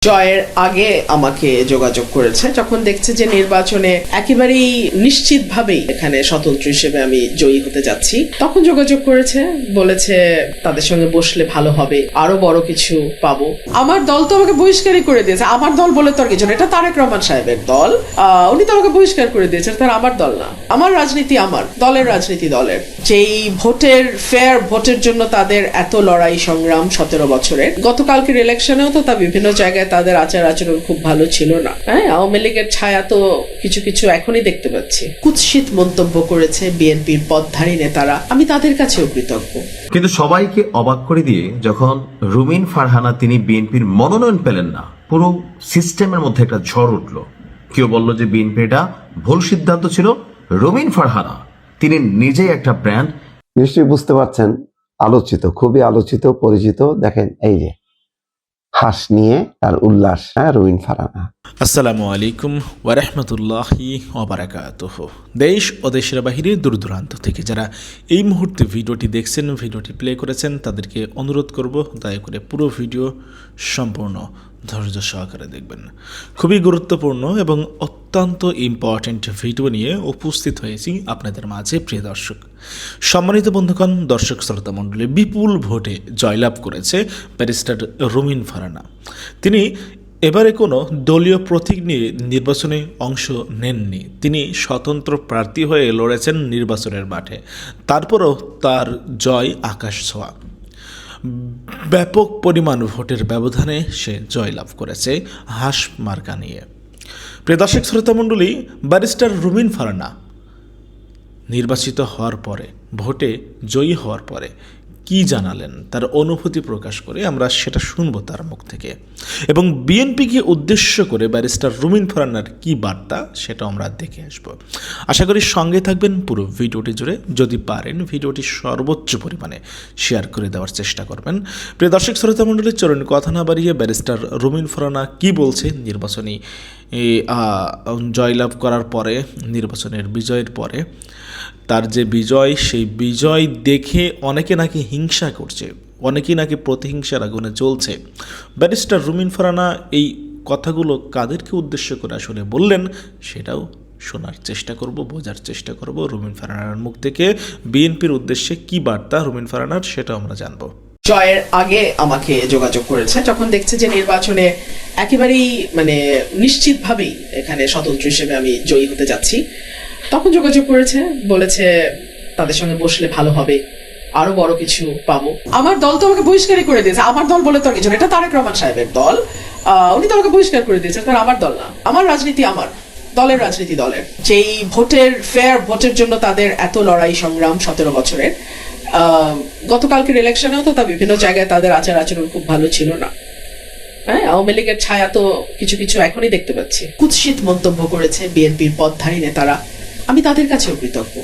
জয়ের আগে আমাকে যোগাযোগ করেছে, যখন দেখছে যে নির্বাচনে একেবারেই নিশ্চিতভাবেই এখানে স্বতন্ত্র হিসেবে আমি জয়ী হতে যাচ্ছি, তখন যোগাযোগ করেছে, বলেছে তাদের সঙ্গে বসলে ভালো হবে, আরো বড় কিছু পাবো। আমার দল তো আমাকে বহিষ্কারই করে দিয়েছে। আমার দল বলে তো আর কিছু না, এটা তারেক রহমান সাহেবের দল, উনি তো আমাকে বহিষ্কার করে দিয়েছেন, তার আমার দল না। আমার রাজনীতি আমার দলের রাজনীতি দলের। যেই ভোটের ফেয়ার ভোটের জন্য তাদের এত লড়াই সংগ্রাম 17 বছরের, গতকালকের ইলেকশনেও তো তা বিভিন্ন জায়গায় তাদের আচার আচরণ খুব ভালো ছিল না। হ্যাঁ, আওয়ামী লীগের ছায়া তো কিছু কিছু এখনই দেখতে পাচ্ছি। কুৎসিত মন্তব্য করেছে বিএনপির পদধারী নেতারা, আমি তাদের কাছেও কৃতজ্ঞ। কিন্তু সবাইকে অবাক করে দিয়ে যখন রুমিন ফারহানা তিনি বিএনপির মনোনয়ন পেলেন না, পুরো সিস্টেমের মধ্যে একটা ঝড় উঠলো। কেউ বলল যে বিএনপি এটা ভুল সিদ্ধান্ত ছিল। রুমিন ফারহানা তিনি নিজেই একটা ব্র্যান্ড। নিশ্চয়ই বুঝতে পারছেন, আলোচিত, খুবই আলোচিত, পরিচিত। দেখেন এই যে হাস নিয়ে তার উল্লাস, রুমিন ফারহানা। আসসালামু আলাইকুম ওয়া রাহমাতুল্লাহি ওয়া বারাকাতুহু। দেশ ও দেশের বাহিরে দূর দূরান্ত থেকে যারা এই মুহূর্তে ভিডিওটি দেখছেন, ভিডিওটি প্লে করেছেন, তাদেরকে অনুরোধ করব দয়া করে পুরো ভিডিও সম্পূর্ণ ধৈর্য সহকারে দেখবেন। খুবই গুরুত্বপূর্ণ এবং অত্যন্ত ইম্পর্ট্যান্ট ভিডিও নিয়ে উপস্থিত হয়েছি আপনাদের মাঝে। প্রিয় দর্শক, সম্মানিত বন্ধুগণ, দর্শক শ্রোতা মণ্ডলী, বিপুল ভোটে জয়লাভ করেছে ব্যারিস্টার রুমিন ফারহানা। তিনি এবারে কোনো দলীয় প্রতীক নিয়ে নির্বাচনে অংশ নেননি। তিনি স্বতন্ত্র প্রার্থী হয়ে লড়েছেন নির্বাচনের মাঠে। তারপরও তার জয় আকাশ ছোঁয়া। ব্যাপক পরিমাণ ভোটের ব্যবধানে সে জয়লাভ করেছে হাস মার্কা নিয়ে। প্রিয় দর্শক শ্রোতামণ্ডলী, ব্যারিস্টার রুমিন ফারহানা নির্বাচিত হওয়ার পরে, ভোটে জয়ী হওয়ার পরে কি জানালেন, তার অনুভূতি প্রকাশ করে আমরা সেটা শুনবো তার মুখ থেকে। এবং বিএনপিকে উদ্দেশ্য করে ব্যারিস্টার রুমিন ফারহানার কি বার্তা, সেটা আমরা দেখে আসবো। আশা করি সঙ্গে থাকবেন পুরো ভিডিওটি জুড়ে। যদি পারেন ভিডিওটি সর্বোচ্চ পরিমাণে শেয়ার করে দেওয়ার চেষ্টা করবেন। প্রিয় দর্শক শ্রোতা মণ্ডলী, চলুন কথা না বাড়িয়ে ব্যারিস্টার রুমিন ফারহানা কি বলছে নির্বাচনী জয়লাভ করার পরে, নির্বাচনের বিজয়ের পরে। তার যে বিজয়, সেই বিজয় দেখে অনেকে নাকি হিংসা করছে, অনেকেই নাকি প্রতিহিংসার আগুনে জ্বলছে। ব্যারিস্টার রুমিন ফারহানা এই কথাগুলো কাদেরকে উদ্দেশ্য করে আসলে বললেন, সেটাও শোনার চেষ্টা করব, বোঝার চেষ্টা করব রুমিন ফারহানার মুখ থেকে। বিএনপির উদ্দেশ্যে কি বার্তা রুমিন ফারহানার, সেটাও আমরা জানবো। জয়ের আগে আমাকে যোগাযোগ করেছে, যখন দেখছে যে নির্বাচনে একেবারেই নিশ্চিতভাবেই এখানে স্বতন্ত্র হিসেবে আমি জয়ী হতে যাচ্ছি, তখন যোগাযোগ করেছে, বলেছে তাদের সঙ্গে বসলে ভালো হবে, আরো বড় কিছু পাবো। আমার দল তো আমাকে বহিষ্কারই করে দিয়েছে। আমার দল বলে তো আর কিছু না, এটা তারেক রহমান সাহেবের দল, উনি তো আমাকে বহিষ্কার করে দিয়েছেন, তার আমার দল না। আমার রাজনীতি আমার দলের রাজনীতি দলের। যেই ভোটের ফেয়ার ভোটের জন্য তাদের এত লড়াই সংগ্রাম 17 বছরের, গতকালকের ইলেকশনেও তো তা বিভিন্ন জায়গায় তাদের আচার আচরণ খুব ভালো ছিল না। হ্যাঁ, আওয়ামী লীগের ছায়া তো কিছু কিছু এখনই দেখতে পাচ্ছি। কুৎসিত মন্তব্য করেছে বিএনপির পদধারী নেতারা, আমি তাদের কাছেও কৃতজ্ঞ।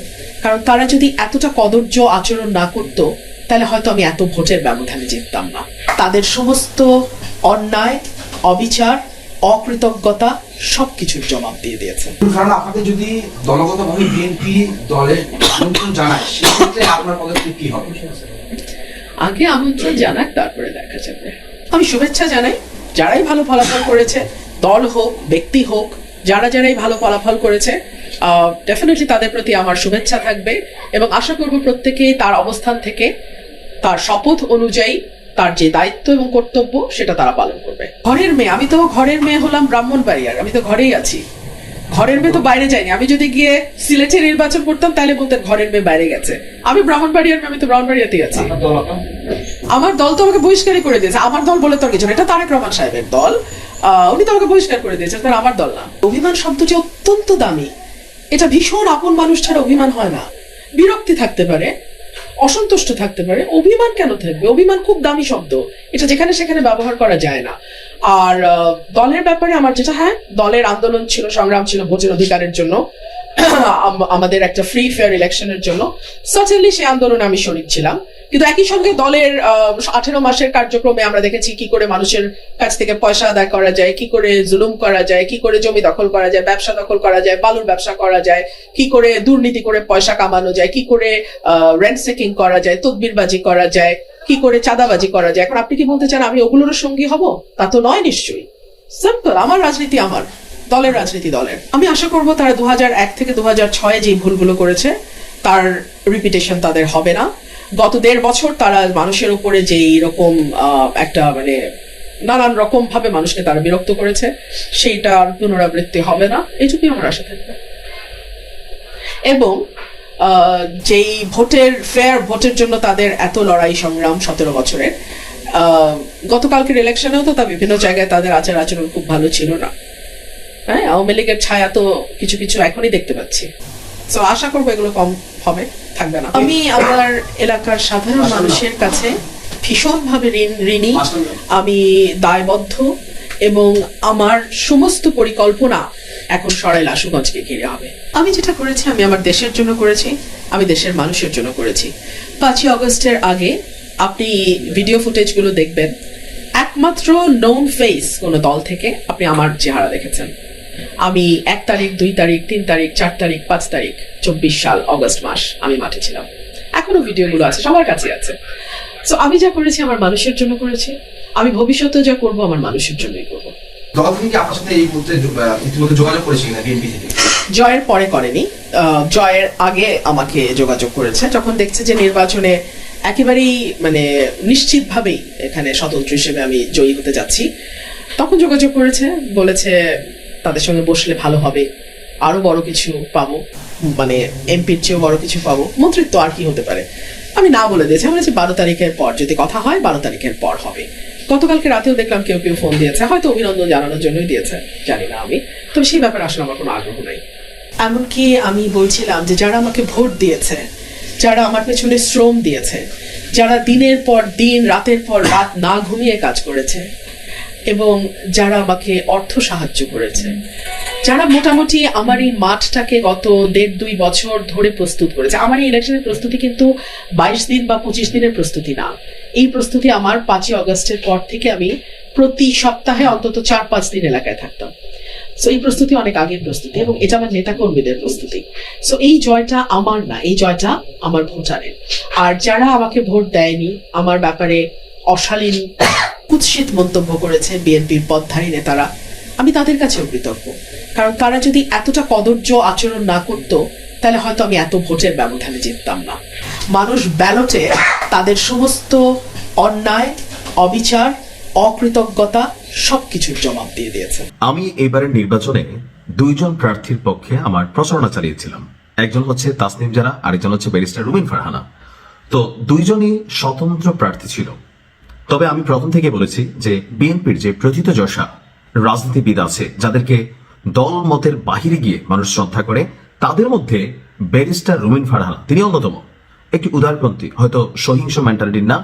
কারণ তারা যদি এতটা কদর্য আচরণ না করতো, তাহলে হয়তো আমি এত ভোটের ব্যবধানে জিততাম না। তাদের সমস্ত অন্যায়, অবিচার, অকৃতজ্ঞতা সবকিছুর জবাব দিয়ে দিয়েছে। কারণ আপনাকে যদি দলগতভাবে বিএনপি দলের আমন্ত্রণ জানায়, সেক্ষেত্রে আপনার পদক্ষেপ কি হবে? আগে আমন্ত্রণ জানাক, তারপরে দেখা যাবে। আমি শুভেচ্ছা জানাই যারাই ভালো ফলাফল করেছে, দল হোক ব্যক্তি হোক, যারাই ভালো ফলাফল করেছে, ডেফিনেটলি তাদের প্রতি আমার শুভেচ্ছা থাকবে। এবং আশা করব প্রত্যেকেই তার অবস্থান থেকে তার শপথ অনুযায়ী তার যে দায়িত্ব এবং কর্তব্য সেটা তারা পালন করবে। ঘরের মেয়ে, আমি তো ঘরের মেয়ে হলাম ব্রাহ্মণবাড়িয়ার, আমি তো ঘরেই আছি। ঘরের মেয়ে তো বাইরে যায়নি। আমি যদি গিয়ে সিলেটে নির্বাচন করতাম তাহলে বলতেন ঘরের মেয়ে বাইরে গেছে। আমি ব্রাহ্মণবাড়িয়ার মেয়ে, আমি তো ব্রাহ্মণবাড়িয়াতেই আছি। আমার দল তো আমাকে বহিষ্কারই করে দিয়েছে। আমার দল বলে তো আর কিছু না, এটা তারেক রহমান সাহেবের দল, উনি তো আমাকে বহিষ্কার করে দিয়েছেন, তার আমার দল না। অভিমান শব্দটি অত্যন্ত দামি। এটা ভীষণ আপন মানুষ ছাড়া অভিমান হয় না। বিরক্তি থাকতে পারে, অসন্তুষ্ট থাকতে পারে, অভিমান কেন থাকবে? অভিমান খুব দামি শব্দ, এটা যেখানে সেখানে ব্যবহার করা যায় না। আর দলের ব্যাপারে আমার যেটা, হ্যাঁ, দলের আন্দোলন ছিল, সংগ্রাম ছিল ভোটের অধিকারের জন্য, আমাদের একটা ফ্রি ফেয়ার ইলেকশনের জন্য। সার্টেনলি সেই আন্দোলনে আমি শরিক ছিলাম। কিন্তু একই সঙ্গে দলের 18 মাসের কার্যক্রমে আমরা দেখেছি কি করে মানুষের কাছ থেকে পয়সা আদায় করা যায়, কি করে জুলুম করা যায়, কি করে জমি দখল করা যায়, ব্যবসা দখল করা যায়, বালুর ব্যবসা করা যায়, কি করে দুর্নীতি করে পয়সা কামানো যায়, কি করে রেন্ট সেকিং করা যায়, তদবিরবাজি করা যায়, কি করে চাঁদাবাজি করা যায়। এখন আপনি কি বলতে চান আমি ওগুলোর সঙ্গী হব? তা তো নয় নিশ্চয়ই। সিম্পল, আমার রাজনীতি আমার, দলের রাজনীতি দলের। আমি আশা করব তারা 2001 থেকে 2006 যে ভুলগুলো করেছে তার রিপিটেশন তাদের হবে না। গত 1.5 বছর তারা মানুষের উপরে যে এরকম একটা মানে নানান রকম ভাবে মানুষকে তারা বিরক্ত করেছে, সেইটার পুনরাবৃত্তি হবে না, এইটুকুই আমার আশা থাকবে। এবং যেই ফেয়ার ভোটের জন্য তাদের এত লড়াই সংগ্রাম 17 বছরের, গতকালকের ইলেকশনেও তো তা বিভিন্ন জায়গায় তাদের আচার আচরণ খুব ভালো ছিল না। হ্যাঁ, আওয়ামী লীগের ছায়া তো কিছু কিছু এখনই দেখতে পাচ্ছি। তো আশা করবো এগুলো কম হবে, থাকবে না। আমি আমার এলাকার সাধারণ মানুষের কাছে ভীষণভাবে ঋণী, আমি দায়বদ্ধ, এবং আমার সমস্ত পরিকল্পনা এখন সরাইল আশুগঞ্জকে ঘিরে হবে। আমি যেটা করেছি আমি আমার দেশের জন্য করেছি, আমি দেশের মানুষের জন্য করেছি। 5ই আগস্টের আগে আপনি ভিডিও ফুটেজগুলো দেখবেন, একমাত্র নোন ফেস কোনো দল থেকে আপনি আমার চেহারা দেখেছেন। আমি 1 তারিখ, 2 তারিখ, 3 তারিখ, 4 তারিখ, 5 তারিখ 24 সাল অগস্ট মাস আমি মাঠে ছিলাম। এখনো ভিডিওগুলো আছে, সবার কাছে আছে। সো আমি যা করেছি আমার মানুষের জন্য করেছি, আমি ভবিষ্যতে যা করব আমার মানুষের জন্যই করব। দল থেকে কি আপনার সাথে এই মুহূর্তে ইতিমধ্যে যোগাযোগ করেছে কিনা বিএনপি থেকে? জয়ের পরে করেনি, জয়ের আগে আমাকে যোগাযোগ করেছে, যখন দেখছে যে নির্বাচনে একেবারেই মানে নিশ্চিতভাবেই এখানে স্বতন্ত্র হিসেবে আমি জয়ী হতে যাচ্ছি, তখন যোগাযোগ করেছে, বলেছে তাদের সঙ্গে বসলে ভালো হবে, আরো বড় কিছু পাবো, মানে এমপির চেয়েও বড় কিছু পাবো, মন্ত্রিত্ব আর কি হতে পারে। আমি না বলে দিয়েছি, আমি বলেছি 12 তারিখের পর যদি কথা হয় 12 তারিখের পর হবে। গতকালকে রাতেও দেখলাম কেউ কেউ ফোন দিয়েছে, হয়তো অভিনন্দন জানানোর জন্যই দিয়েছে, জানি না আমি, তবে সেই ব্যাপারে আসলে আমার কোনো আগ্রহ নাই। এমনকি আমি বলছিলাম যে যারা আমাকে ভোট দিয়েছে, যারা আমার পেছনে শ্রম দিয়েছে, যারা দিনের পর দিন রাতের পর রাত না ঘুমিয়ে কাজ করেছে, এবং যারা আমাকে অর্থ সাহায্য করেছে, যারা মোটামুটি আমার এই মাঠটাকে গত 1.5-2 বছর ধরে প্রস্তুত করেছে। আমার এই ইলেকশনের প্রস্তুতি কিন্তু 22 দিন বা 25 দিনের প্রস্তুতি না, এই প্রস্তুতি আমার 5ই আগস্টের পর থেকে আমি প্রতি সপ্তাহে অন্তত 4-5 দিন এলাকায় থাকতাম। সো এই প্রস্তুতি অনেক আগের প্রস্তুতি, এবং এটা আমার নেতা কর্মীদের প্রস্তুতি। সো এই জয়টা আমার না, এই জয়টা আমার ভোটারের। আর যারা আমাকে ভোট দেয়নি, আমার ব্যাপারে অশালীন কুৎসিত মন্তব্য করেছে বিএনপির পদধারী নেতারা, আমি তাদের কাছেও কৃতজ্ঞ, কারণ তারা যদি এতটা কদর্য আচরণ না করতো তাহলে হয়তো আমি এত ভোটের ব্যবধানে জিততাম না। মানুষ ব্যালটে তাদের সমস্ত অন্যায়, অবিচার, অকৃতজ্ঞতা সবকিছুর জবাব দিয়ে দিয়েছে। আমি এবারের নির্বাচনে 2 জন প্রার্থীর পক্ষে আমার প্রচারণা চালিয়েছিলাম। একজন হচ্ছে তাসনিম জারা, আরেকজন হচ্ছে ব্যারিস্টার রুমিন ফারহানা। তো 2 জনই স্বতন্ত্র প্রার্থী ছিল। তবে আমি প্রথম থেকে বলেছি যে বিএনপির যে প্রথিতযশা রাজনীতিবিদ আছে, যাদেরকে দল মতের বাহিরে গিয়ে মানুষ শ্রদ্ধা করে, তাদের মধ্যে ব্যারিস্টার রুমিন ফারহানা তিনি অন্যতম। একটি উদারপন্থী, হয়তো সহিংস মেন্টালিটির না,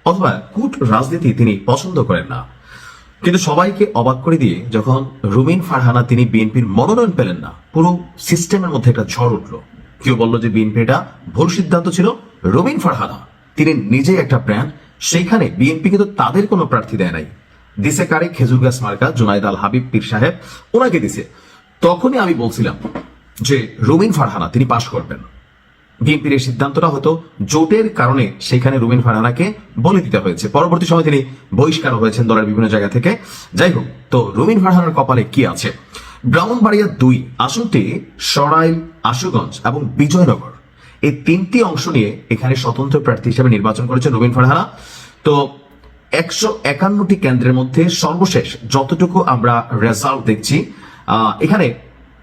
অথবা কূট রাজনীতি তিনি পছন্দ করেন না। কিন্তু সবাইকে অবাক করে দিয়ে যখন রুমিন ফারহানা তিনি বিএনপির মনোনয়ন পেলেন না, পুরো সিস্টেমের মধ্যে একটা ঝড় উঠলো। কেউ বললো যে বিএনপি এটা ভুল সিদ্ধান্ত ছিল, রুমিন ফারহানা তিনি নিজেই একটা ব্র্যান্ড, সেইখানে বিএনপি কিন্তু তাদের কোনো প্রার্থী দেয় নাই, দিছে কারে খেজুর গাছ মার্কা জুনাইদ আল হাবিব পীর সাহেব, ওনাকে দিছে। তখনই আমি বলছিলাম যে রুমিন ফারহানা তিনি পাশ করবেন। বিএনপির এই সিদ্ধান্তটা হয়তো জোটের কারণে সেখানে রুমিন ফারহানাকে বলে দিতে হয়েছে, পরবর্তী সময় তিনি বহিষ্কার হয়েছেন দলের বিভিন্ন জায়গা থেকে। যাই হোক, তো রুমিন ফারহানার কপালে কি আছে? ব্রাহ্মণবাড়িয়া 2 আসনটি সরাইল, আশুগঞ্জ এবং বিজয়নগর, এই 3টি অংশ নিয়ে এখানে স্বতন্ত্র প্রার্থী হিসেবে নির্বাচন করেছেন রুমিন ফারহানা। তো 151টি কেন্দ্রের মধ্যে সর্বশেষ যতটুকু আমরা রেজাল্ট দেখছি, এখানে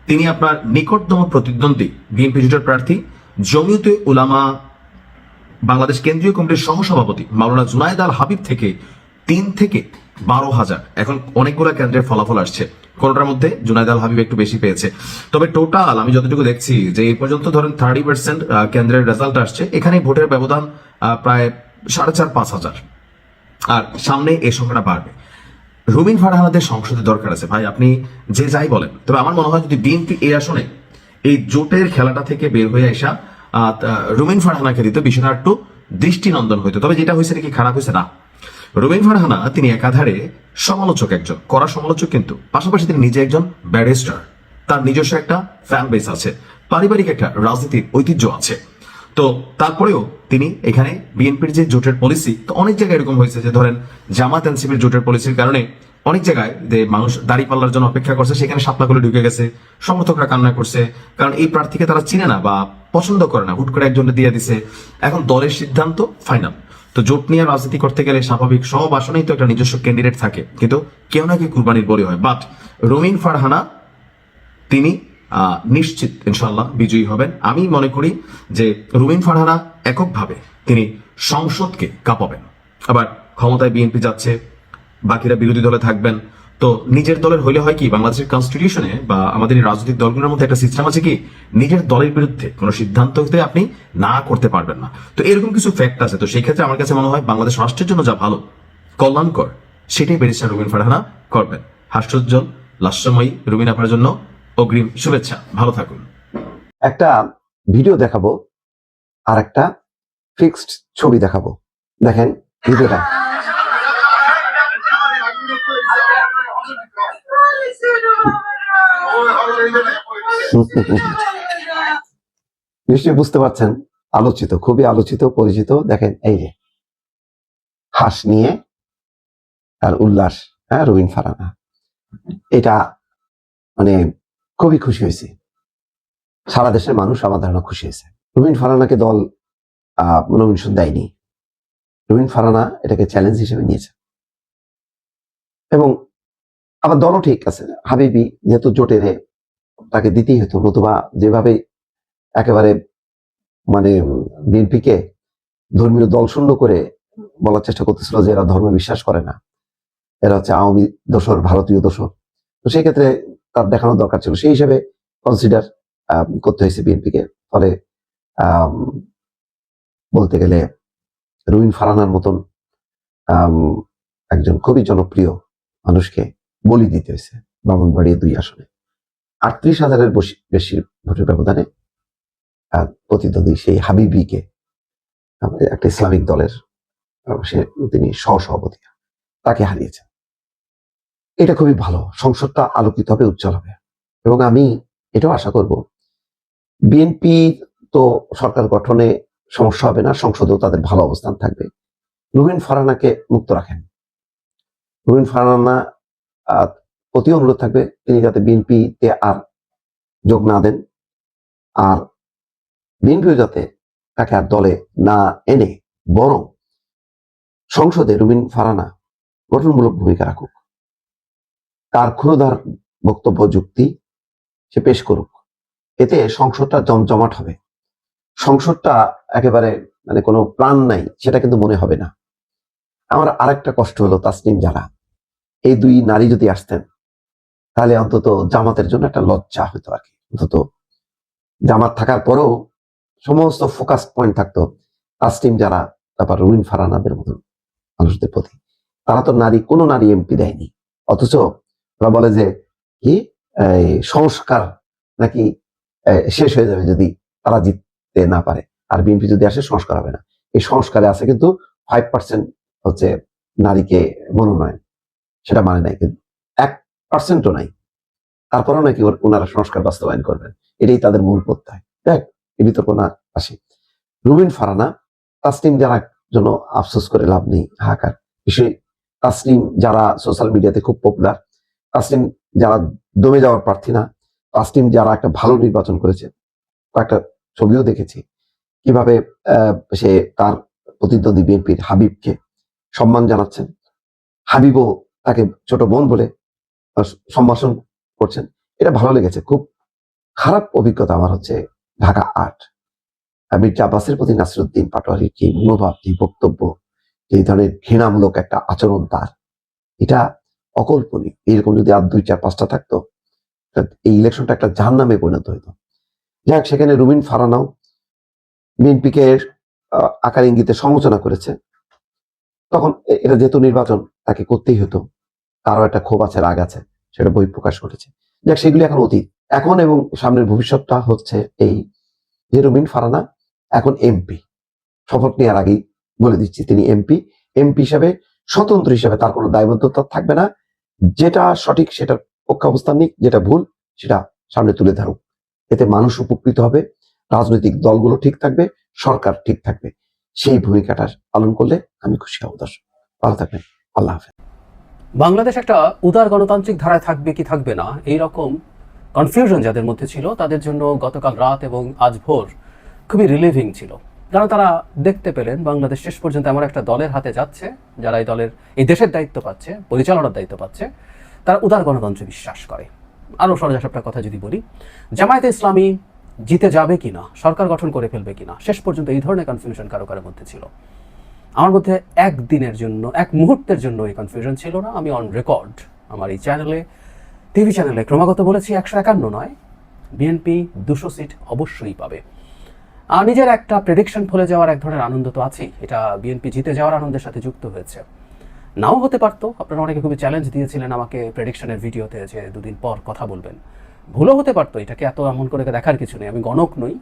তিনি আপনার নিকটতম প্রতিদ্বন্দ্বী বিএনপি জোটের প্রার্থী জমিয়তে উলামা বাংলাদেশ কেন্দ্রীয় কমিটির সহসভাপতি মাওলানা জুনাইদ আল হাবিব থেকে 3 থেকে 12,000। এখন অনেকগুলো কেন্দ্রের ফলাফল আসছে, কোনটার মধ্যে জুনাইদ আল হাবিব একটু বেশি পেয়েছে। তবে টোটাল আমি যতটুকু দেখছি যে এই পর্যন্ত ধরেন 30% কেন্দ্রের রেজাল্ট আসছে, এখানে ভোটের ব্যবধান প্রায় 4,500-5,000, আর সামনে এই সংখ্যাটা বাড়বে। রুমিন ফারহানাদের সংসদে দরকার আছে ভাই, আপনি যে যাই বলেন, তবে আমার মনে হয় যদি বিএনপি এই আসনে এই জোটের খেলাটা থেকে বের হয়ে আসা রুমিন ফারহানাকে দিত, বিষয়টা একটু দৃষ্টিনন্দন হইতো। তবে যেটা হয়েছে নাকি খারাপ হয়েছে না, রুমিন ফারহানা তিনি একাধারে সমালোচক, একজন কড়া সমালোচক, কিন্তু পাশাপাশি তিনি নিজে একজন ব্যারিস্টার, তার নিজস্ব একটা ফ্যান বেস আছে, পারিবারিক একটা রাজনীতির ঐতিহ্য আছে। তো তারপরেও তিনি এখানে বিএনপির যে জোটের পলিসি, তো অনেক জায়গায় এরকম হয়েছে যে ধরেন জামাত এনসিপির জোটের পলিসির কারণে অনেক জায়গায় যে মানুষ দাড়ি পাল্লার জন্য অপেক্ষা করছে, সেখানে শাপলা করে ঢুকে গেছে, সমর্থকরা কান্না করছে, কারণ এই প্রার্থীকে তারা চিনে না বা পছন্দ করে না, হুট করে একজনকে দিয়ে দিছে। এখন দলের সিদ্ধান্ত ফাইনাল। তো জোট নিয়ে রাজনীতি করতে গেলে স্বাভাবিক সব আসনেই তো একটা নিজস্ব ক্যান্ডিডেট থাকে, কিন্তু কেউ না কেউ কুরবানির বলি হয়। বাট রুমিন ফারহানা তিনি নিশ্চিত ইনশাল্লাহ বিজয়ী হবেন। আমি মনে করি যে রুমিন ফারহানা এককভাবে তিনি সংসদকে কাঁপাবেন। আবার ক্ষমতায় বিএনপি যাচ্ছে, বাকিরা বিরোধী দলে থাকবেন, তো নিজের দলের হইলে হয় কি, বাংলাদেশের কনস্টিটিউশনে বা আমাদের এই রাজনৈতিক দলগুলোর মধ্যে একটা সিস্টেম আছে কি, নিজের দলের বিরুদ্ধে কোনো সিদ্ধান্ত হতে আপনি না করতে পারবেন না। তো এরকম কিছু ফ্যাক্ট আছে। তো সেই ক্ষেত্রে আমার কাছে মনে হয় বাংলাদেশ রাষ্ট্রের জন্য যা ভালো, কল্যাণকর, সেটাই ব্যারিস্টার রুমিন ফারহানা করবেন। হাস্যোজ্জ্বল লাস্যময়ী রুমিন আপার জন্য অগ্রিম শুভেচ্ছা। ভালো থাকুন। একটা ভিডিও দেখাবো আর একটা ফিক্সড ছবি দেখাবো। দেখেন ভিডিওটা। নিশ্চয়ই বুঝতে পারছেন, আলোচিত, খুবই আলোচিত, পরিচিত। দেখেন এই যে হাঁস নিয়ে তার উল্লাস, হ্যাঁ, রুমিন ফারহানা। এটা মানে খুবই খুশি হয়েছে, সারা দেশের মানুষ আমার ধারণা খুশি হয়েছে। রুমিন ফারহানাকে দল নমিনেশন দেয়নি, রুমিন ফারহানা এটাকে চ্যালেঞ্জ হিসেবে নিয়েছে। এবং আবার দলও ঠিক আছে, হাবিবি যেহেতু জোটের তাকে দিতেই হতো, নতুবা যেভাবে একেবারে মানে বিএনপিকে ধর্মীয় দল শূন্য করে বলার চেষ্টা করতেছিল যে এরা ধর্মে বিশ্বাস করে না, এরা হচ্ছে আওয়ামী দোসর, ভারতীয় দোসর, তো সেই ক্ষেত্রে তার দেখানোর দরকার ছিল, সেই হিসেবে কনসিডার করতে হয়েছে বিএনপিকে। ফলে বলতে গেলে রুমিন ফারহানার মতন একজন খুবই জনপ্রিয় মানুষকে বলি দিতে হয়েছে ব্রাহ্মণবাড়িয়া 2 আসনে। 38,000-এর বেশি ভোটের ব্যবধানে প্রতিদ্বন্দ্বী সেই হাবিবিকে, একটা ইসলামিক দলের তিনি সহসভাপতি, তাকে হারিয়েছেন। এটা খুবই ভালো, সংসদটা আলোকিত হবে, উজ্জ্বল হবে। এবং আমি এটাও আশা করব বিএনপি তো সরকার গঠনে সমস্যা হবে না, সংসদেও তাদের ভালো অবস্থান থাকবে। রুমিন ফারহানাকে মুক্ত রাখেন। রুমিন ফারহানা প্রতি অনুরোধ থাকবে তিনি যাতে বিএনপিতে আর যোগ না দেন, আর বিএনপিও যাতে তাকে আর দলে না এনে বরং সংসদে রুমিন ফারহানা গঠনমূলক ভূমিকা রাখুক, তার ক্ষুরধার বক্তব্য যুক্তি সে পেশ করুক। এতে সংসদটা জমজমাট হবে। সংসদটা একেবারে মানে কোনো প্রাণ নাই সেটা কিন্তু মনে হবে না। আমার আরেকটা কষ্ট হলো, তাসনিম যারা, এই 2 নারী যদি আসতেন তাহলে অন্তত জামাতের জন্য একটা লজ্জা হতো আর কি। অন্তত জামাত থাকার পরেও সমস্ত ফোকাস পয়েন্ট থাকতো তাসনিম যারা, তারপর রুমিন ফারহানাদের মতন মানুষদের প্রতি। তারা তো নারী, কোনো নারী এমপি দেয়নি, অথচ ওরা বলে যে কি সংস্কার নাকি শেষ হয়ে যাবে যদি তারা জিততে না পারে, আর বিএনপি যদি আসে সংস্কার হবে না। এই সংস্কারে আছে কিন্তু 5% হচ্ছে নারীকে মনোনয়ন, সেটা মানে নাই, কিন্তু 1%ও নাই। তারপরেও নাকি ওনারা সংস্কার বাস্তবায়ন করবেন, এটাই তাদের মূল প্রত্যয়। দেখ, এই বিতর্ক না আসে। রুমিন ফারহানা, তাসনিম যারা জন্য আফসোস করে লাভ নেই, হাহাকার বিষয়। তাসনিম যারা সোশ্যাল মিডিয়াতে খুব পপুলার, তাসনিম যারা দমে যাওয়ার প্রার্থী না, তাসনিম যারা একটা ভালো নির্বাচন করেছে, কয়েকটা ছবিও দেখেছি কিভাবে সে তার প্রতিদ্বন্দ্বী বিএনপির হাবিবকে সম্মান জানাচ্ছেন, হাবিবও তাকে ছোট বোন বলে সম্ভাষণ করছেন। এটা ভালো লেগেছে। খুব খারাপ অভিজ্ঞতা আমার হচ্ছে ঢাকা 8 মির্জা আব্বাসের প্রতি নাসিরউদ্দিন পাটোয়ারির যে মনোভাব, যে বক্তব্য, যে ধরনের ঘৃণামূলক একটা আচরণ তার, এটা অকল্পনীয়। এরকম যদি আর 2, 4, 5টা থাকতো, এই ইলেকশনটা একটা জাহান্নামে পরিণত হইতো। যাক, সেখানে রুমিন ফারহানাও বিএনপিকে আকার ইঙ্গিতে সমালোচনা করেছে। তখন এটা যেহেতু নির্বাচন, তাকে করতেই হতো, তারও একটা ক্ষোভ আছে, রাগ আছে, সেটা বই প্রকাশ করেছে। যাক, সেগুলি এখন অতীত। এখন এবং সামনের ভবিষ্যৎটা হচ্ছে এই যে রুমিন ফারহানা এখন এমপি, শপথ নেওয়ার আগেই বলে দিচ্ছি তিনি এমপি হিসেবে, স্বতন্ত্র হিসেবে তার কোনো দায়বদ্ধতা থাকবে না। যেটা সঠিক সেটার পক্ষে অবস্থান নিক, যেটা ভুল সেটা সামনে তুলে ধরুক। এতে মানুষ উপকৃত হবে, রাজনৈতিক দলগুলো ঠিক থাকবে, সরকার ঠিক থাকবে। সেই ভূমিকাটা পালন করলে আমি খুশি হব। দর্শক ভালো থাকবেন, আল্লাহ হাফেজ। বাংলাদেশ একটা উদার গণতান্ত্রিক ধারায় থাকবে কি থাকবে না এই রকম কনফিউশন যাদের মধ্যে ছিল তাদের জন্য গতকাল রাত এবং আজ ভোর খুবই রিলিভিং ছিল, কারণ তারা দেখতে পেলেন বাংলাদেশ শেষ পর্যন্ত এমন একটা দলের হাতে যাচ্ছে যারা এই দেশের দায়িত্ব পাচ্ছে, পরিচালনার দায়িত্ব পাচ্ছে, তারা উদার গণতন্ত্রে বিশ্বাস করে। আরও সরজা কথা যদি বলি, জামায়াতে ইসলামী জিতে যাবে কিনা, সরকার গঠন করে ফেলবে কিনা, শেষ পর্যন্ত এই ধরনের কনফিউশন কারো মধ্যে ছিল। আমার মধ্যে একদিনের জন্য, এক মুহূর্তের জন্য এই কনফিউশন ছিল না। আমি অন রেকর্ড আমার এই চ্যানেলে, টিভি চ্যানেলে ক্রমাগত বলেছি 151 নয়, বিএনপি 200 সিট অবশ্যই পাবে। আর নিজের একটা প্রেডিকশন ফলে যাওয়ার এক ধরনের আনন্দ তো আছেই, এটা বিএনপি জিতে যাওয়ার আনন্দের সাথে যুক্ত হয়েছে। নাও হতে পারতো, আপনারা অনেকে খুবই চ্যালেঞ্জ দিয়েছিলেন আমাকে প্রেডিকশনের ভিডিওতে যে 2 দিন পর কথা বলবেন। ভুলও হতে পারতো, এটাকে এত এমন করে দেখার কিছু নেই। আমি গণক নই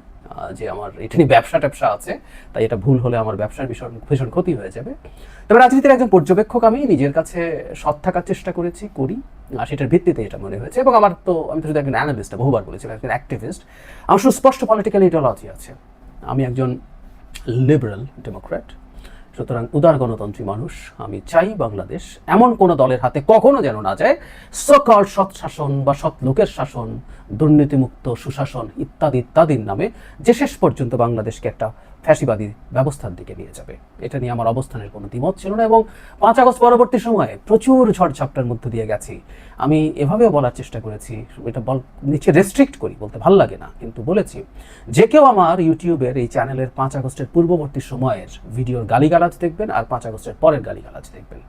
যে আমার এটা নিয়ে ব্যবসা আছে, তাই এটা ভুল হলে আমার ব্যবসার ভীষণ ক্ষতি হয়ে যাবে। তবে রাজনীতির একজন পর্যবেক্ষক আমি নিজের কাছে সৎ থাকার চেষ্টা করি, আর সেটার ভিত্তিতে এটা মনে হয়েছে। এবং আমি তো শুধু একজন অ্যানালিস্ট, বহুবার বলেছিলাম, একজন অ্যাক্টিভিস্ট। আমার সুস্পষ্ট পলিটিক্যাল ইডিওলজি আছে। আমি একজন লিবারেল ডেমোক্র্যাট, সুতরাং উদার গণতন্ত্রী মানুষ। আমি চাই বাংলাদেশ এমন কোনো দলের হাতে কখনো যেন না যায় সকল সৎ শাসন বা সৎ লোকের শাসন, দুর্নীতিমুক্ত সুশাসন ইত্যাদি ইত্যাদির নামে, যে শেষ পর্যন্ত বাংলাদেশকে একটা ফ্যাসিবাদী ব্যবস্থার দিকে নিয়ে যাবে। এটা নিয়ে আমার অবস্থানের কোনো দ্বিমত ছিল না। এবং 5 আগস্ট পরবর্তী সময়ে প্রচুর ঝড়ঝাপটার মধ্য দিয়ে গেছি। আমি এভাবেও বলার চেষ্টা করেছি, এটা নিচে রেস্ট্রিক্ট করি, বলতে ভাল লাগে না, কিন্তু বলেছি যে কেউ আমার ইউটিউবের এই চ্যানেলের 5 আগস্টের পূর্ববর্তী সময়ের ভিডিওর গালিগালাজ দেখবেন আর 5 আগস্টের পরের গালিগালাজ দেখবেন।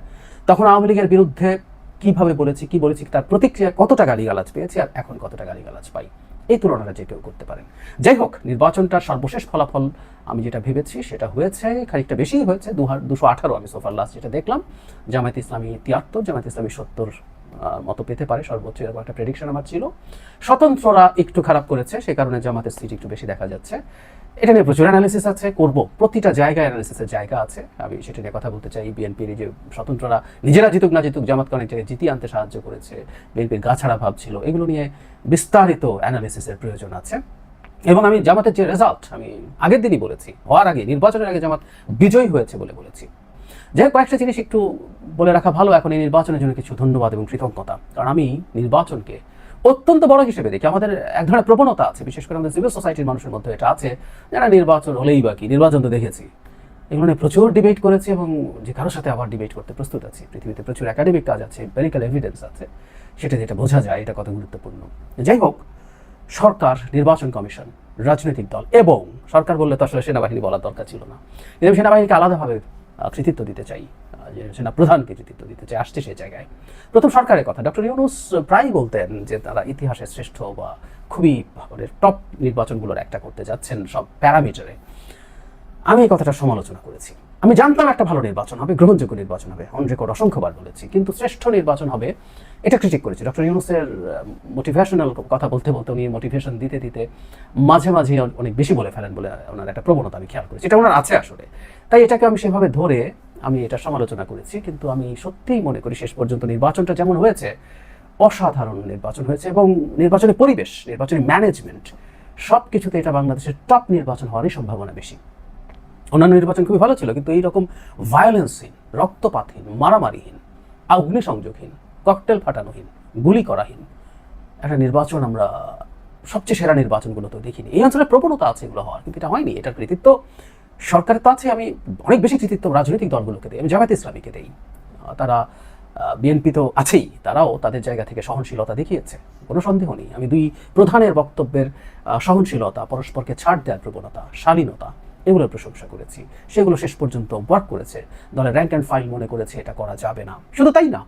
তখন আওয়ামী লীগের বিরুদ্ধে কিভাবে বলেছি, কি বলেছি, তার প্রতিক্রিয়া কতটা গালিগালাজ পেয়েছি আর এখন কতটা গালিগালাজ পাই, এই তুলনাটা যে কেউ করতে পারেন। যাই হোক, নির্বাচনটার সর্বশেষ ফলাফল আমি যেটা ভেবেছি সেটা হয়েছে, খানিকটা বেশিই হয়েছে। 218 আমি সোফার লাস্ট যেটা দেখলাম। জামায়াতে ইসলামী 73, জামায়াতে ইসলামী 70 মতো পেতে পারে সর্বোচ্চ, এরকম একটা প্রেডিকশন আমার ছিল। স্বতন্ত্ররা একটু খারাপ করেছে, সে কারণে জামাতের সিট একটু বেশি দেখা যাচ্ছে। এটা নিয়ে প্রচুর অ্যানালিসিস আছে, করব, প্রতিটা জায়গায় অ্যানালিসিসের জায়গা আছে। আমি সেটা নিয়ে কথা বলতে চাই। বিএনপির যে স্বতন্ত্ররা নিজেরা জিতুক না জিতুক, জামাতকে অনেক জায়গায় জিতিয়ে আনতে সাহায্য করেছে, বিএনপির গাছাড়া ভাব ছিল, এগুলো নিয়ে বিস্তারিত অ্যানালিসিসের প্রয়োজন আছে। এবং আমি জামাতের যে রেজাল্ট, আমি আগের দিনই বলেছি, হওয়ার আগে, নির্বাচনের আগে জামাত বিজয়ী হয়েছে বলেছি। যাই কয়েকটা জিনিস একটু বলে রাখা ভালো এখন এই নির্বাচনের জন্য, কিছু ধন্যবাদ এবং কৃতজ্ঞতা। কারণ আমি নির্বাচনকে অত্যন্ত বড় হিসেবে দেখি। আমাদের এক ধরনের প্রবণতা আছে, বিশেষ করে আমাদের সিভিল সোসাইটির মানুষের মধ্যে এটা আছে, যারা নির্বাচন হলেই বাকি, নির্বাচন তো দেখেছি, এগুলো নিয়ে প্রচুর ডিবেট করেছি এবং যে কারোর সাথে আবার ডিবেট করতে প্রস্তুত আছি। পৃথিবীতে প্রচুর একাডেমিক কাজ আছে, এম্পিরিক্যাল এভিডেন্স আছে, সেটা যেটা বোঝা যায় এটা কত গুরুত্বপূর্ণ। যাই হোক, সরকার, নির্বাচন কমিশন, রাজনৈতিক দল এবং সরকার বললে তো আসলে সেনাবাহিনী বলার দরকার ছিল না, কিন্তু আমি সেনাবাহিনীকে আলাদাভাবে কৃতিত্ব দিতে চাই, যে সেনা প্রধানকে কৃতিত্ব দিতে চাই। আসছে সেই জায়গায় প্রথম সরকারের কথা। ডক্টর ইউনূস প্রায় বলতেন যে তারা ইতিহাসের শ্রেষ্ঠ বা খুবই টপ নির্বাচনগুলোর একটা করতে যাচ্ছেন সব প্যারামিটারে। আমি এই কথাটা সমালোচনা করেছি। আমি জানতাম একটা ভালো নির্বাচন হবে, গ্রহণযোগ্য নির্বাচন হবে, অন রেকর্ড অসংখ্যবার বলেছি, কিন্তু শ্রেষ্ঠ নির্বাচন হবে এটা ক্রিটিক করেছি। ডক্টর ইউনূসের মোটিভেশনাল কথা বলতে উনি মোটিভেশন দিতে মাঝে মাঝে অনেক বেশি বলে ফেলেন বলে ওনার একটা প্রবণতা আমি খেয়াল করেছি। এটা ওনার আছে আসলে, তাই এটাকে আমি সেভাবে ধরে আমি এটা সমালোচনা করেছি। কিন্তু আমি সত্যিই মনে করি শেষ পর্যন্ত নির্বাচনটা যেমন হয়েছে, অসাধারণ নির্বাচন হয়েছে এবং নির্বাচনের পরিবেশ, নির্বাচনের ম্যানেজমেন্ট, সব কিছুতে এটা বাংলাদেশের টপ নির্বাচন হওয়ারই সম্ভাবনা বেশি। অন্যান্য নির্বাচন খুবই ভালো ছিল, কিন্তু এইরকম ভায়োলেন্সহীন, রক্তপাতহীন, মারামারিহীন, অগ্নিসংযোগহীন, ককটেল ফাটানোহীন, গুলি করাহীন একটা নির্বাচন আমরা সবচেয়ে সেরা নির্বাচনগুলো তো দেখিনি। এই অঞ্চলের প্রবণতা আছে এগুলো হওয়ার, কিন্তু এটা হয়নি। এটার কৃতিত্ব সরকারের তো আছে, আমি অনেক বেশি কৃতিত্ব রাজনৈতিক দলগুলোকে দিই, আমি জামায়াতে ইসলামীকে দিই। তারা, বিএনপি তো আছেই, তারাও তাদের জায়গা থেকে সহনশীলতা দেখিয়েছে, কোনো সন্দেহ নেই। আমি দুই প্রধানের বক্তব্যের সহনশীলতা, পরস্পরকে ছাড় দেওয়ার প্রবণতা, শালীনতা, এগুলোর প্রশংসা করেছি। সেগুলো শেষ পর্যন্ত ওয়ার্ক করেছে। দলের র্যাঙ্ক অ্যান্ড ফাইল মনে করেছে এটা করা যাবে না। শুধু তাই না,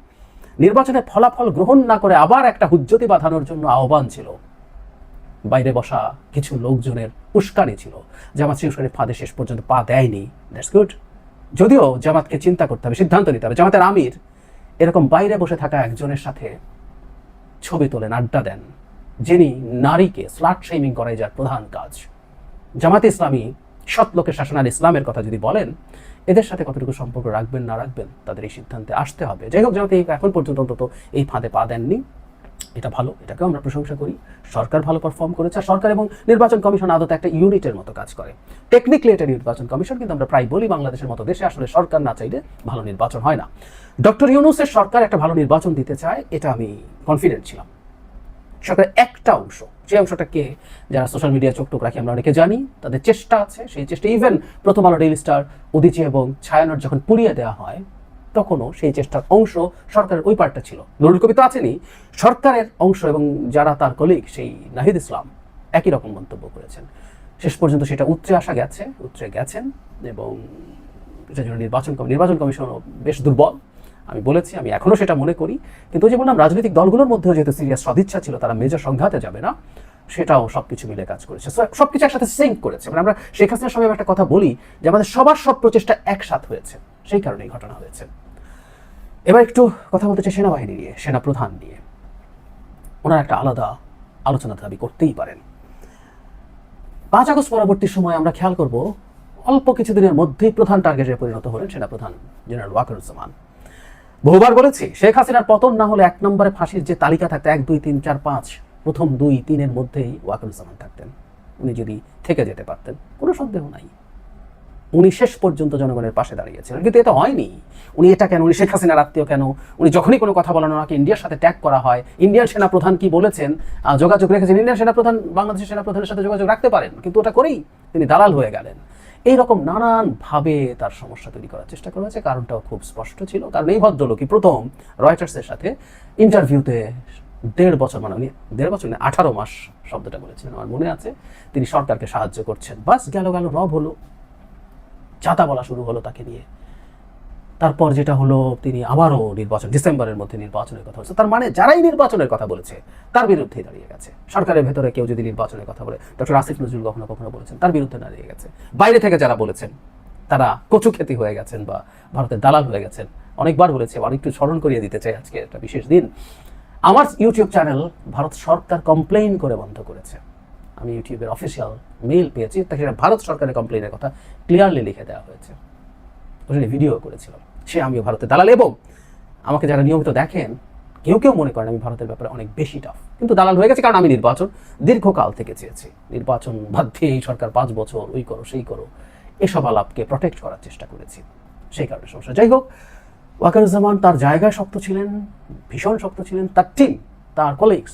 নির্বাচনের ফলাফল গ্রহণ না করে আবার একটা হুজ্জতি বাঁধানোর জন্য আহ্বান ছিল। বাইরে বসা কিছু লোকজনের উস্কানি ছিল। জামাত সেই উস্কানির ফাঁদে শেষ পর্যন্ত পা দেয়নি, দ্যাটস গুড। যদিও জামাতকে চিন্তা করতে হবে, সিদ্ধান্ত নিতে হবে। জামাতের আমির এরকম বাইরে বসে থাকা একজনের সাথে ছবি তোলেন, আড্ডা দেন, যিনি নারীকে স্লাট শেমিং করাই যার প্রধান কাজ। জামাতে ইসলামী সৎ লোকের শাসন আর ইসলামের কথা যদি বলেন, এদের সাথে কতটুকু সম্পর্ক রাখবেন না রাখবেন তাদের এই সিদ্ধান্তে আসতে হবে। যাই হোক, জামাতে এখন পর্যন্ত অন্তত এই ফাঁদে পা দেননি। এটা ভালো, এটাকেও আমরা প্রশংসা করি। সরকার ভালো পারফর্ম করেছে, আর সরকার এবং নির্বাচন কমিশন আদতে একটা ইউনিটের মতো কাজ করে। টেকনিক্যালি এটা নির্বাচন কমিশন, কিন্তু আমরা প্রায় বলি বাংলাদেশের মতো দেশে আসলে সরকার না চাইলে ভালো নির্বাচন হয় না। ডক্টর ইউনূসের সরকার একটা ভালো নির্বাচন দিতে চায়, এটা আমি কনফিডেন্ট ছিলাম। সরকারের একটা অংশ, যে অংশটাকে যারা সোশ্যাল মিডিয়া চোখ টোক রাখি আমরা অনেকে জানি, তাদের চেষ্টা আছে, সেই চেষ্টা ইভেন প্রথম আলো, ডেইলি স্টার, উদীচী এবং ছায়ানট যখন পুড়িয়ে দেওয়া হয় তখনও সেই চেষ্টার অংশ সরকারের ওই পার্টটা ছিল। নুরুল কবি তো আছেনই, সরকারের অংশ এবং যারা তার কলিগ সেই নাহিদ ইসলাম একই রকম মন্তব্য করেছেন। শেষ পর্যন্ত সেটা উতরে গেছেন এবং এটার জন্য নির্বাচন কমিশনও বেশ দুর্বল। আমি বলেছি, আমি এখনও সেটা মনে করি। কিন্তু যে বললাম, রাজনৈতিক দলগুলোর মধ্যেও যেহেতু সিরিয়াস সদিচ্ছা ছিল, তারা মেজর সংঘাতে যাবে না, সেটাও সবকিছু মিলে কাজ করেছে, সবকিছু একসাথে সিঙ্ক করেছে। মানে আমরা শেখ হাসিনার সময় একটা কথা বলি যে আমাদের সবার সব প্রচেষ্টা একসাথ হয়েছে, সেই কারণে এই ঘটনা হয়েছে। এবার একটু কথা বলতে চাই সেনাবাহিনী নিয়ে, সেনাপ্রধান নিয়ে। ওনার একটা আলাদা আলোচনা দাবি করতেই পারেন। 5 আগস্ট পরবর্তী সময় আমরা খেয়াল করব, অল্প কিছুদিনের মধ্যেই প্রধান টার্গেটে পরিণত হলেন সেনাপ্রধান জেনারেল ওয়াকারুজ্জামান। বহুবার বলেছি, শেখ হাসিনার পতন না হলে 1 নম্বরে ফাঁসির যে তালিকা থাকতো 1, 2, 3, 4, 5, প্রথম 2, 3 এর মধ্যেই ওয়াকারুজ্জামান থাকতেন। উনি যদি থেকে যেতে পারতেন, কোনো সন্দেহ নাই, উনি শেষ পর্যন্ত জনগণের পাশে দাঁড়িয়েছিলেন। কিন্তু এটা হয়নি। উনি এটা কেন, উনি শেখ হাসিনার আত্মীয় কেন? উনি যখনই কোনো কথা বলেন ওনাকে ইন্ডিয়ার সাথে ট্যাগ করা হয়। ইন্ডিয়ান সেনাপ্রধান কি বলেছেন, যোগাযোগ রেখেছেন, ইন্ডিয়ান সেনাপ্রধান বাংলাদেশের সেনাপ্রধানের সাথে যোগাযোগ রাখতে পারেন, কিন্তু ওটা করেই তিনি দালাল হয়ে গেলেন। এইরকম নানানভাবে তার সমস্যা তৈরি করার চেষ্টা করা হয়েছে। কারণটাও খুব স্পষ্ট ছিল, কারণ এই ভদ্রলোকই প্রথম রয়টার্সের সাথে ইন্টারভিউতে 1.5 বছর, মানে 1.5 বছর না 18 মাস শব্দটা বলেছিলেন, আমার মনে আছে। তিনি সরকারকে সাহায্য করছেন, বাস গেল রব হলো, চাতা বলা শুরু হলো তাকে নিয়ে। তারপর যেটা হলো, তিনি আবারও ডিসেম্বরের মধ্যে নির্বাচনের কথা বলছে। তার মানে যারাই নির্বাচনের কথা বলেছে তার বিরুদ্ধেই দাঁড়িয়ে গেছে। সরকারের ভেতরে কেউ যদি নির্বাচনের কথা বলে, ডক্টর আসিফ নজরুল কখনো কখনো বলেছেন, তার বিরুদ্ধে দাঁড়িয়ে গেছে। বাইরে থেকে যারা বলেছেন তারা কচুখ্যাতি হয়ে গেছেন বা ভারতের দালাল হয়ে গেছেন। অনেকবার বলেছে, আর একটু স্মরণ করিয়ে দিতে চাই, আজকে একটা বিশেষ দিন। আমার ইউটিউব চ্যানেল ভারত সরকার কমপ্লেইন করে বন্ধ করেছে। আমি ইউটিউবের অফিসিয়াল মেইল পেয়েছি, তাকে ভারত সরকারের কমপ্লেইনের কথা ক্লিয়ারলি লিখে দেওয়া হয়েছে। ওখানে ভিডিও করেছিলাম, আমিও ভারতের দালাল। এবং আমাকে যারা নিয়মিত দেখেন, কেউ মনে করেন আমি ভারতের ব্যাপারে অনেক বেশি টাফ, কিন্তু দালাল হয়ে গেছে। কারণ আমি নির্বাচন দীর্ঘকাল থেকে চেয়েছি, নির্বাচন বাদ দিয়ে এই সরকার 5 বছর ওই করো সেই করো, এসব আলাপকে প্রোটেক্ট করার চেষ্টা করেছি, সেই কারণে সমস্যা। যাই হোক, ওয়াকারুজ্জামান তার জায়গায় শক্ত ছিলেন, ভীষণ শক্ত ছিলেন। তার টিম, তার কলিগস,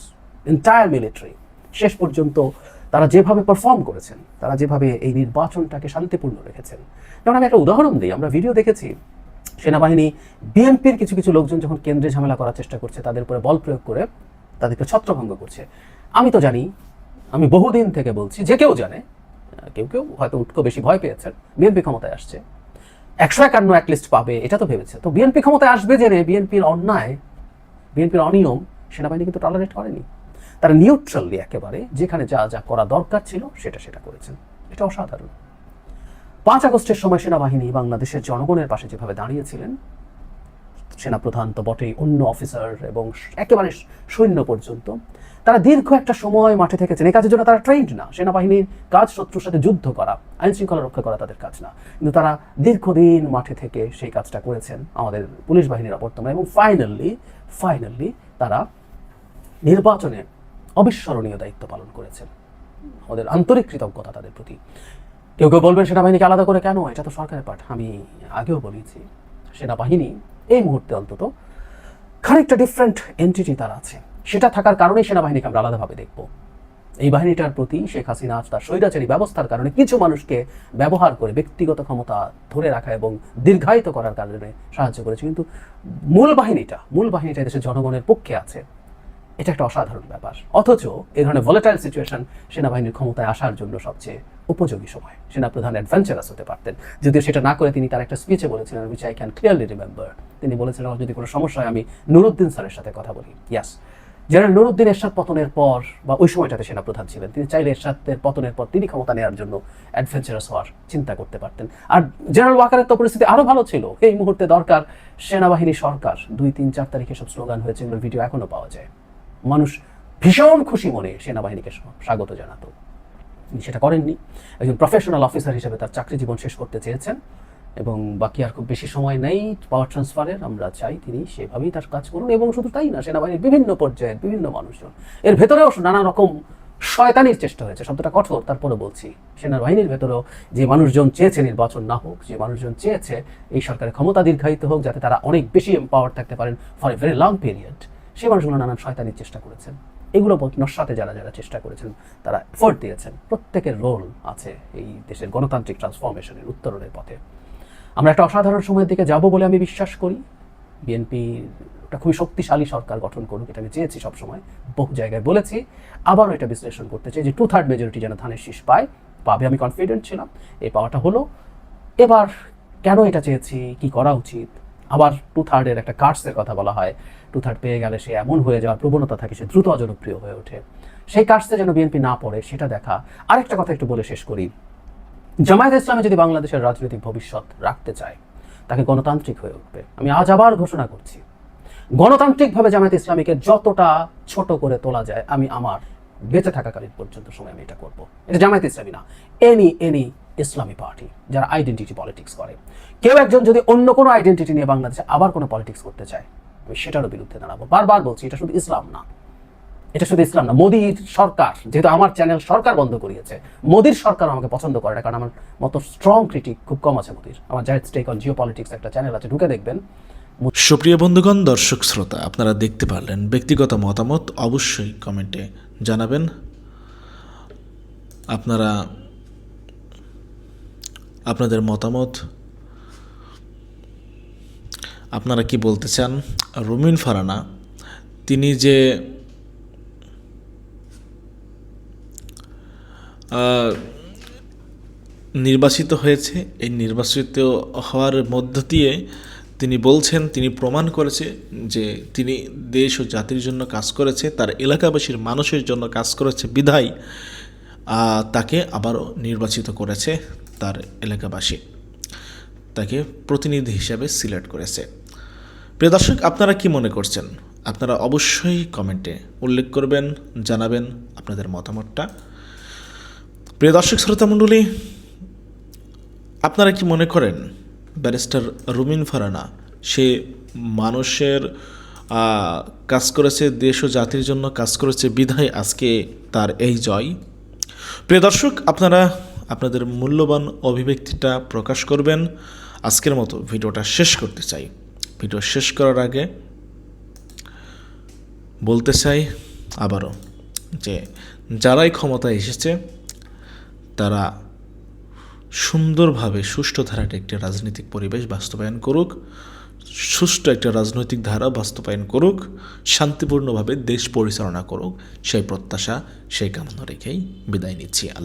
এন্টায়ার মিলিটারি, শেষ পর্যন্ত তারা যেভাবে পারফর্ম করেছেন, তারা যেভাবে এই নির্বাচনটাকে শান্তিপূর্ণ রেখেছেন। যেমন আমি একটা উদাহরণ দিই, আমরা ভিডিও দেখেছি, সেনাবাহিনী বিএনপির কিছু লোকজন যখন কেন্দ্রে ঝামেলা করার চেষ্টা করছে, তাদের উপরে বল প্রয়োগ করে তাদেরকে ছত্রভঙ্গ করছে। আমি তো জানি, আমি বহুদিন থেকে বলছি, যে কেউ জানে, কেউ হয়তো উটকো বেশি ভয় পেয়েছেন, বিএনপি ক্ষমতায় আসছে, 151 অ্যাটলিস্ট পাবে, এটা তো ভেবেছে। তো বিএনপি ক্ষমতায় আসবে জেনে বিএনপির অন্যায়, বিএনপির অনিয়ম সেনাবাহিনী কিন্তু টলারেট করেনি। তারা নিউট্রালি একেবারে যেখানে যা করা দরকার ছিল সেটা করেছেন। এটা অসাধারণ। 5 আগস্টের সময় সেনাবাহিনী বাংলাদেশের জনগণের পাশে যেভাবে দাঁড়িয়েছিলেন, সেনাপ্রধান তো বটেই, অন্য অফিসার এবং একেবারে সৈন্য পর্যন্ত, তারা দীর্ঘ একটা সময় মাঠে থেকেছেন। এই কাজের জন্য তারা ট্রেন্ড না। সেনাবাহিনীর কাজ শত্রুর সাথে যুদ্ধ করা, আইন শৃঙ্খলা রক্ষা করা তাদের কাজ না, কিন্তু তারা দীর্ঘদিন মাঠে থেকে সেই কাজটা করেছেন আমাদের পুলিশ বাহিনীর বর্তমানে। এবং ফাইনালি তারা নির্বাচনে অবিস্মরণীয় দায়িত্ব পালন করেছেন। আমাদের আন্তরিক কৃতজ্ঞতা তাদের প্রতি। কেউ বলবেন সেনাবাহিনীকে আলাদা করে কেন, এটা তো সরকারের পাঠ। আমি আগেও বলেছি, সেনাবাহিনী এই মুহূর্তে অন্তত খানিকটা ডিফারেন্ট এন্টিটি তারা আছে। সেটা থাকার কারণেই সেনাবাহিনীকে আমরা আলাদাভাবে দেখব। এই বাহিনীটার প্রতি শেখ হাসিনা তার স্বৈরাচারী ব্যবস্থার কারণে কিছু মানুষকে ব্যবহার করে ব্যক্তিগত ক্ষমতা ধরে রাখা এবং দীর্ঘায়িত করার কারণে সাহায্য করেছে, কিন্তু মূল বাহিনীটা দেশের জনগণের পক্ষে আছে। এটা একটা অসাধারণ ব্যাপার। অথচ এই ধরনের ভলেটাইল সিচুয়েশন সেনাবাহিনীর ক্ষমতায় আসার জন্য সবচেয়ে উপযোগী সময়। সেনাপ্রধান অ্যাডভেঞ্চারাস হতে পারতেন, যদিও সেটা না করে তিনি তার একটা স্পিচে বলেছিলেন, which I can clearly remember. তিনি বলেছিলেন, যদি কোনো সমস্যা হয় আমি নুরুদ্দিন স্যারের সাথে কথা বলি। ইয়াস, জেনারেল নুরুদ্দিন এরশাদ পতনের পর বা ওই সময়টাতে সেনাপ্রধান ছিলেন, তিনি চাইলে এরশাদের পতনের পর তিনি ক্ষমতা নেওয়ার জন্য অ্যাডভেঞ্চারাস হওয়ার চিন্তা করতে পারতেন। আর জেনারেল ওয়াকারের তো পরিস্থিতি আরও ভালো ছিল। এই মুহূর্তে দরকার সেনাবাহিনী সরকার। 2, 3, 4 তারিখে সব স্লোগান হয়েছে, এগুলোর ভিডিও এখনো পাওয়া যায়। মানুষ ভীষণ খুশি মনে সেনাবাহিনীকে স্বাগত জানাতো। তিনি সেটা করেননি। একজন প্রফেশনাল অফিসার হিসেবে তার চাকরি জীবন শেষ করতে চেয়েছেন এবং বাকি আর খুব বেশি সময় নেই পাওয়ার ট্রান্সফারের। আমরা চাই তিনি সেভাবেই তার কাজ করুন, এবং শুধু তাই না, সেনাবাহিনীর বিভিন্ন পর্যায়ের বিভিন্ন মানুষজন, এর ভেতরেও নানা রকম শয়তানির চেষ্টা হয়েছে, শব্দটা কঠোর তারপরে বলছি। সেনাবাহিনীর ভেতরেও যে মানুষজন চেয়েছে নির্বাচন না হোক, যে মানুষজন চেয়েছে এই সরকারের ক্ষমতা দীর্ঘায়িত হোক যাতে তারা অনেক বেশি এম্পাওয়ার থাকতে পারেন for a very long period, সেই মানুষগুলো নানান শয়তানির চেষ্টা করেছেন। এগুলো নস্বাতে যারা যারা চেষ্টা করেছেন, তারা এফোর্ট দিয়েছেন, প্রত্যেকের রোল আছে এই দেশের গণতান্ত্রিক ট্রান্সফরমেশনের উত্তরণের পথে। আমরা একটা অসাধারণ সময়ের দিকে যাব বলে আমি বিশ্বাস করি। বিএনপি একটা খুবই শক্তিশালী সরকার গঠন করুক, এটা আমি চেয়েছি সবসময়, বহু জায়গায় বলেছি, আবারও এটা বিশ্লেষণ করতে চাই যে 2/3 মেজরিটি যেন ধানের শীষ পাবে। আমি কনফিডেন্ট ছিলাম, এই পাওয়াটা হলো। এবার কেন এটা চেয়েছি, কি করা উচিত? আবার 2/3 একটা কার্সের কথা বলা হয়, 2/3 পেয়ে গেলে সে এমন হয়ে যাওয়ার প্রবণতা থাকে, সে দ্রুত জনপ্রিয় হয়ে ওঠে। সেই কার্সে যেন বিএনপি না পড়ে সেটা দেখা। আরেকটা কথা একটু বলে শেষ করি, জামায়াতে ইসলামী যদি বাংলাদেশের রাজনৈতিক ভবিষ্যৎ রাখতে চায়, তাকে গণতান্ত্রিক হয়ে উঠবে। আমি আজ আবার ঘোষণা করছি, গণতান্ত্রিকভাবে জামায়াতে ইসলামীকে যতটা ছোট করে তোলা যায়, আমি আমার বেঁচে থাকাকালীন পর্যন্ত সময় আমি এটা করবো। এটা জামায়াতে ইসলামী না, এনি ইসলামী পার্টি যারা আইডেন্টিটি পলিটিক্স করে। কেউ একজন যদি অন্য কোনো আইডেন্টিটি নিয়ে বাংলাদেশে আবার কোনো পলিটিক্স করতে চায়, আমি সেটারও বিরুদ্ধে দাঁড়াবো। বারবার বলছি, এটা শুধু ইসলাম না, এটা শুধু ইসলাম না, মোদির সরকার, যেহেতু আমার চ্যানেল সরকার বন্ধ করিয়েছে, মোদির সরকার আমাকে পছন্দ করে না, কারণ আমার মতো স্ট্রং ক্রিটিক খুব কম আছে মোদির। আমার জায়েদ স্টেক অন জিও পলিটিক্স একটা চ্যানেল আছে, ঢুকে দেখবেন। সুপ্রিয় বন্ধুগণ, দর্শক শ্রোতা, আপনারা দেখতে পারলেন। ব্যক্তিগত মতামত অবশ্যই কমেন্টে জানাবেন। আপনাদের মতামত, আপনারা কি বলতে চান? রুমিন ফারহানা তিনি যে নির্বাচিত হয়েছে, এই নির্বাচিত হওয়ার মধ্য দিয়ে তিনি বলছেন, তিনি প্রমাণ করেছে যে তিনি দেশ ও জাতির জন্য কাজ করেছে, তার এলাকাবাসীর মানুষের জন্য কাজ করেছে বিধায় তাকে আবারও নির্বাচিত করেছে তার এলাকাবাসী, তাকে প্রতিনিধি হিসাবে সিলেক্ট করেছে। প্রিয় দর্শক, আপনারা কি মনে করছেন? আপনারা অবশ্যই কমেন্টে উল্লেখ করবেন, জানাবেন আপনাদের মতামতটা। প্রিয় দর্শক শ্রোতা মণ্ডলী, আপনারা কি মনে করেন ব্যারিস্টার রুমিন ফারহানা সে মানুষের কাজ করেছে, দেশ ও জাতির জন্য কাজ করেছে বিধায় আজকে তার এই জয়? প্রিয় দর্শক, আপনারা আপনাদের মূল্যবান অভিব্যক্তিটা প্রকাশ করবেন। আজকের মতো ভিডিওটা শেষ করতে চাই। ভিডিও শেষ করার আগে বলতে চাই আবারও যে যারাই ক্ষমতায় এসেছে তারা সুন্দরভাবে সুষ্ঠু ধারাটা একটি রাজনৈতিক পরিবেশ বাস্তবায়ন করুক, সুষ্ঠু একটা রাজনৈতিক ধারা বাস্তবায়ন করুক, শান্তিপূর্ণভাবে দেশ পরিচালনা করুক, সেই প্রত্যাশা, সেই কামনা রেখেই বিদায় নিচ্ছি।